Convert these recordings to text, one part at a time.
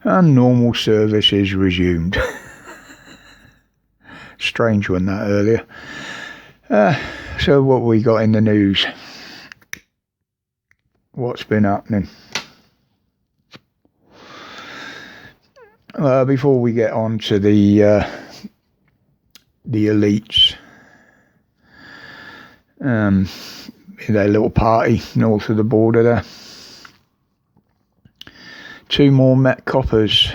And normal service is resumed. Strange one that earlier. So what we got in the news? What's been happening? Before we get on to the elites, their little party north of the border there. 2 more Met coppers.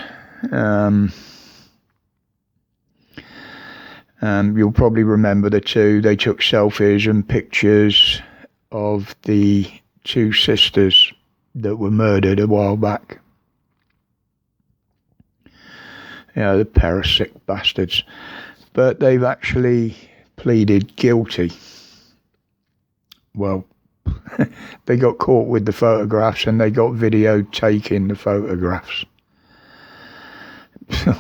You'll probably remember the 2. They took selfies and pictures of the 2 sisters that were murdered a while back. The pair of sick bastards. But they've actually pleaded guilty. Well, they got caught with the photographs and they got video taking the photographs.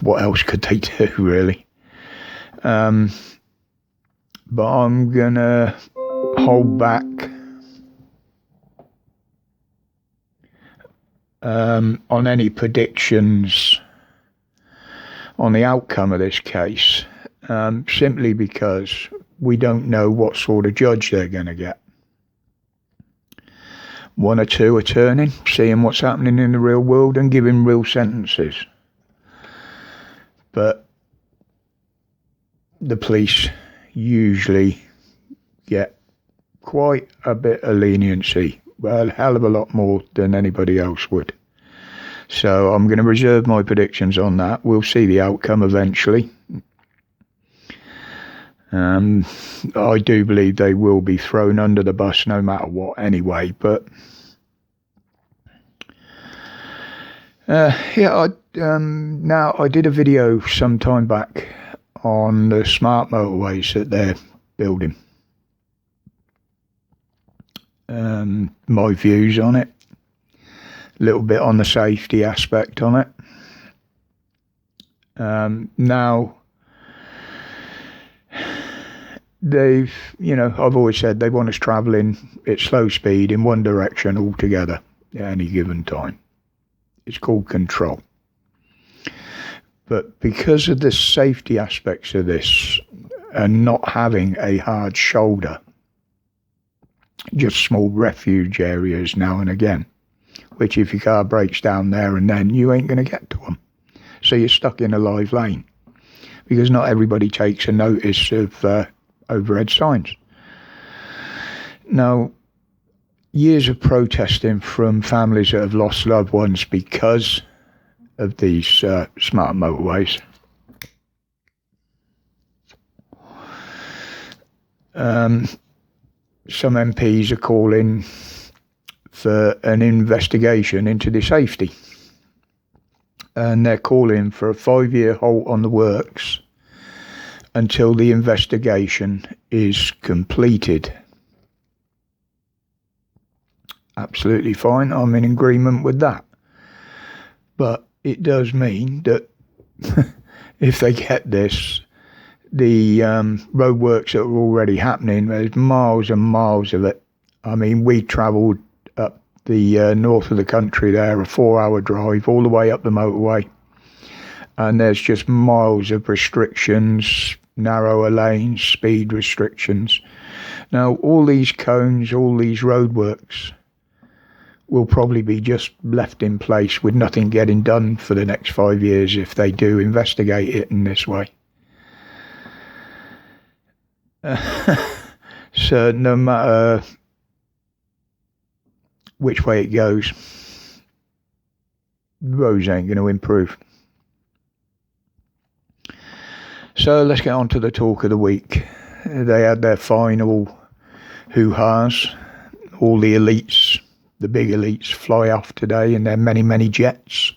What else could they do, really? But I'm gonna hold back on any predictions on the outcome of this case, simply because we don't know what sort of judge they're going to get. 1 or 2 are turning, seeing what's happening in the real world and giving real sentences. But the police usually get quite a bit of leniency, well, a hell of a lot more than anybody else would. So I'm going to reserve my predictions on that. We'll see the outcome eventually. I do believe they will be thrown under the bus no matter what anyway, but now I did a video some time back on the smart motorways that they're building. My views on it, a little bit on the safety aspect on it. Now they've, I've always said they want us travelling at slow speed in one direction altogether at any given time. It's called control. But because of the safety aspects of this and not having a hard shoulder, just small refuge areas now and again, which if your car breaks down there and then, you ain't going to get to them. So you're stuck in a live lane because not everybody takes a notice of overhead signs. Now, years of protesting from families that have lost loved ones because of these smart motorways. Some MPs are calling for an investigation into the safety. And they're calling for a 5-year halt on the works until the investigation is completed. Absolutely fine. I'm in agreement with that. But it does mean that if they get this, the roadworks that are already happening, there's miles and miles of it. I mean, we travelled up the north of the country there, a 4-hour drive all the way up the motorway. And there's just miles of restrictions, narrower lanes, speed restrictions. Now, all these cones, all these roadworks will probably be just left in place with nothing getting done for the next 5 years if they do investigate it in this way. So no matter which way it goes, the roads ain't going to improve. So let's get on to the talk of the week. They had their final hoo-has. All the elites, the big elites, fly off today in their many, many jets.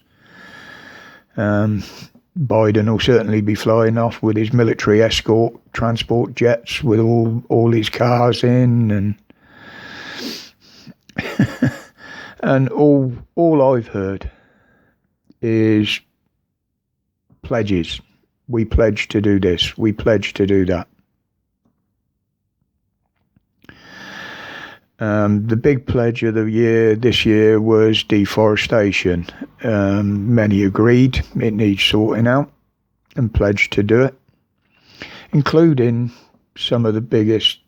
Biden will certainly be flying off with his military escort transport jets with all his cars in, and and all I've heard is pledges. We pledge to do this. We pledge to do that. The big pledge of the year this year was deforestation. Many agreed it needs sorting out and pledged to do it, including some of the biggest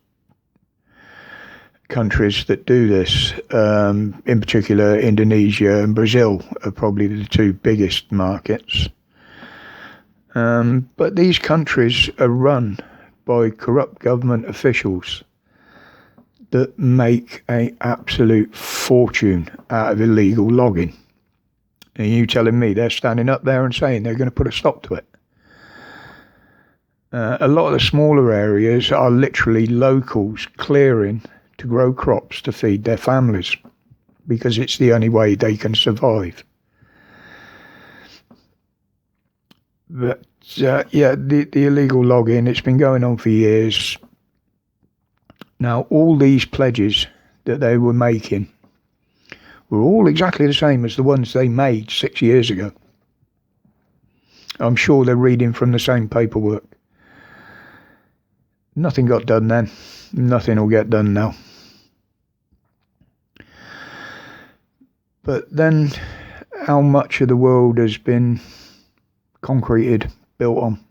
countries that do this. In particular, Indonesia and Brazil are probably the two biggest markets. But these countries are run by corrupt government officials that make an absolute fortune out of illegal logging. And you telling me they're standing up there and saying they're going to put a stop to it? A lot of the smaller areas are literally locals clearing to grow crops to feed their families because it's the only way they can survive. But the illegal logging, it's been going on for years. Now, all these pledges that they were making were all exactly the same as the ones they made 6 years ago. I'm sure they're reading from the same paperwork. Nothing got done then. Nothing will get done now. But then, how much of the world has been concreted, built on?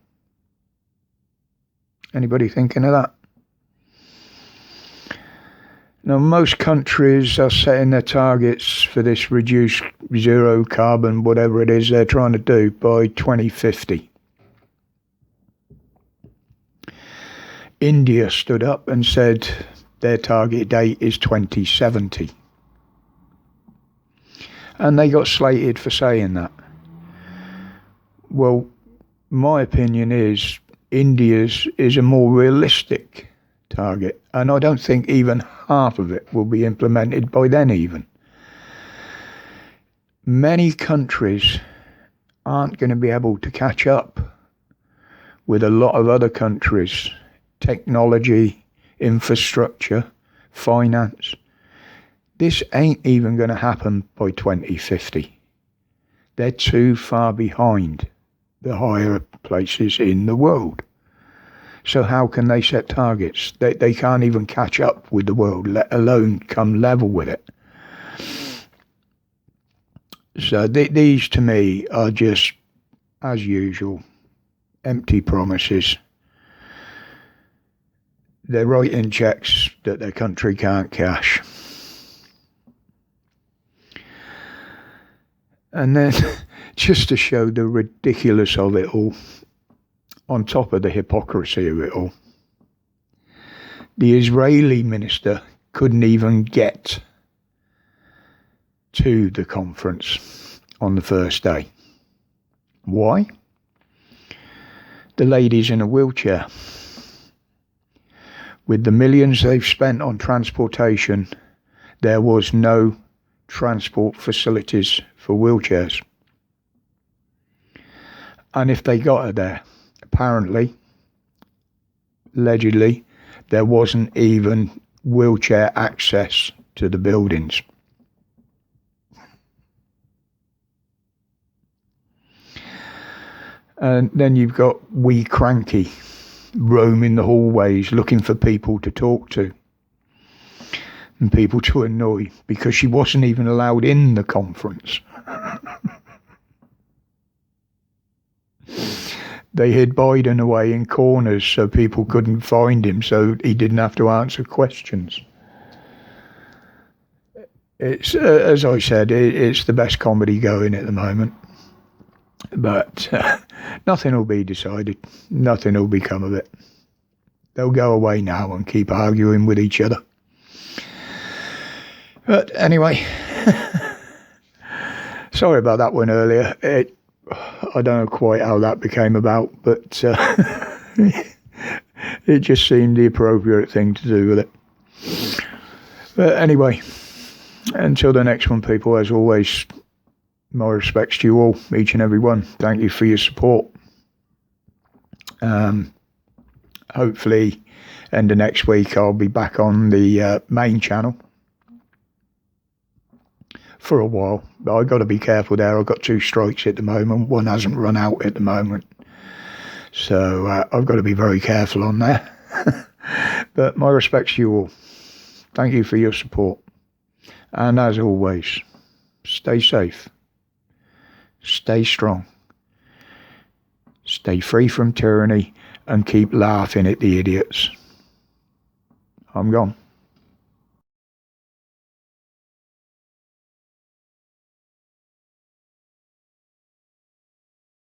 Anybody thinking of that? Now, most countries are setting their targets for this reduced zero carbon, whatever it is they're trying to do, by 2050. India stood up and said their target date is 2070. And they got slated for saying that. Well, my opinion is India's is a more realistic target, and I don't think even half of it will be implemented by then even. Many countries aren't going to be able to catch up with a lot of other countries' technology, infrastructure, finance. This ain't even going to happen by 2050. They're too far behind the higher places in the world. So how can they set targets? They can't even catch up with the world, let alone come level with it. So these to me are just, as usual, empty promises. They're writing checks that their country can't cash. And then, just to show the ridiculous of it all, on top of the hypocrisy of it all, the Israeli minister couldn't even get to the conference on the first day. Why? The lady's in a wheelchair. With the millions they've spent on transportation, there was no transport facilities for wheelchairs. And if they got her there, apparently, allegedly, there wasn't even wheelchair access to the buildings. And then you've got wee Cranky roaming the hallways looking for people to talk to and people to annoy because she wasn't even allowed in the conference. They hid Biden away in corners so people couldn't find him, so he didn't have to answer questions. It's, as I said, it's the best comedy going at the moment. But nothing will be decided. Nothing will become of it. They'll go away now and keep arguing with each other. But anyway, sorry about that one earlier. I don't know quite how that became about, but it just seemed the appropriate thing to do with it. But anyway, until the next one, people, as always, my respects to you all, each and every one. Thank you for your support. Hopefully, end of next week, I'll be back on the main channel for a while. But I've got to be careful there. I've got 2 strikes at the moment. One hasn't run out at the moment. So I've got to be very careful on there. But my respects to you all. Thank you for your support. And as always, stay safe, stay strong, stay free from tyranny, and keep laughing at the idiots. I'm gone.